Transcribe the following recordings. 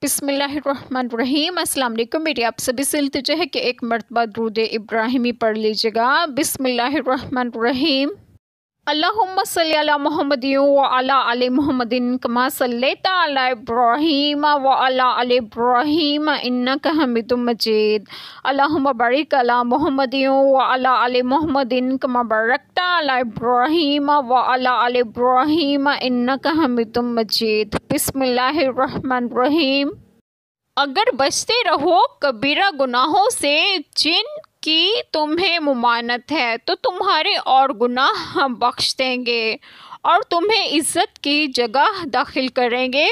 بسم اللہ الرحمن الرحیم۔ السلام علیکم، میری آپ سبھی سے التجا ہے کہ ایک مرتبہ درود ابراہیمی پڑھ لیجیے گا۔ بسم اللہ الرحمن الرحیم۔ اللہم صلی علی محمد وعلی آل محمد کما صلیت علی ابراہیم وعلی آل ابراہیم انک حمید مجید۔ اللہم بارک علی محمد وعلی آل محمد کما بارکت علی ابراہیم وعلی آل ابراہیم انک حمید مجید۔ بسم اللہ الرحمن الرحیم۔ اگر بچتے رہو کبیرہ گناہوں سے جن کی تمہیں ممانعت ہے تو تمہارے اور گناہ ہم بخش دیں گے اور تمہیں عزت کی جگہ داخل کریں گے۔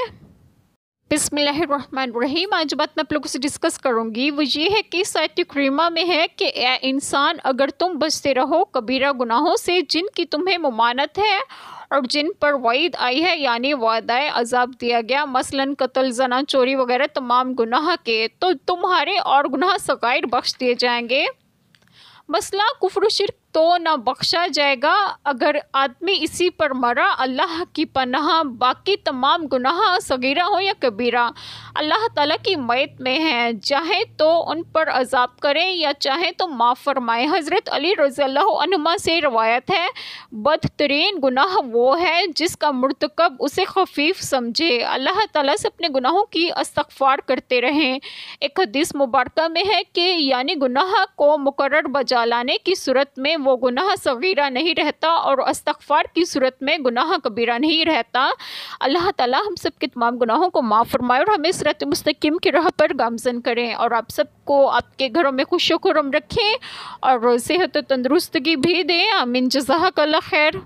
بسم اللہ الرحمن الرحیم۔ آج بات میں آپ لوگوں سے ڈسکس کروں گی وہ یہ ہے کہ آیت کریمہ میں ہے کہ اے انسان، اگر تم بچتے رہو کبیرہ گناہوں سے جن کی تمہیں ممانعت ہے اور جن پر وعید آئی ہے، یعنی وعدہ عذاب دیا گیا، مثلاً قتل، زنا، چوری وغیرہ تمام گناہ کے، تو تمہارے اور گناہ صغائر بخش دیے جائیں گے۔ مسئلہ کفر و شرک تو نہ بخشا جائے گا اگر آدمی اسی پر مرا، اللہ کی پناہ۔ باقی تمام گناہ صغیرہ ہو یا کبیرہ اللہ تعالیٰ کی معیت میں ہیں، چاہے تو ان پر عذاب کریں یا چاہے تو معاف فرمائے۔ حضرت علی رضی اللہ عنہما سے روایت ہے، بدترین گناہ وہ ہے جس کا مرتکب اسے خفیف سمجھے۔ اللہ تعالیٰ سے اپنے گناہوں کی استغفار کرتے رہیں۔ ایک حدیث مبارکہ میں ہے کہ یعنی گناہ کو مقرر بجا لانے کی صورت میں وہ گناہ صغیرہ نہیں رہتا اور استغفار کی صورت میں گناہ کبیرہ نہیں رہتا۔ اللہ تعالیٰ ہم سب کے تمام گناہوں کو معاف فرمائے اور ہمیں صراط مستقیم کی راہ پر گامزن کریں، اور آپ سب کو آپ کے گھروں میں خوش و خرم رکھیں اور صحت و تندرستگی بھی دیں۔ آمین۔ جزاک اللہ خیر۔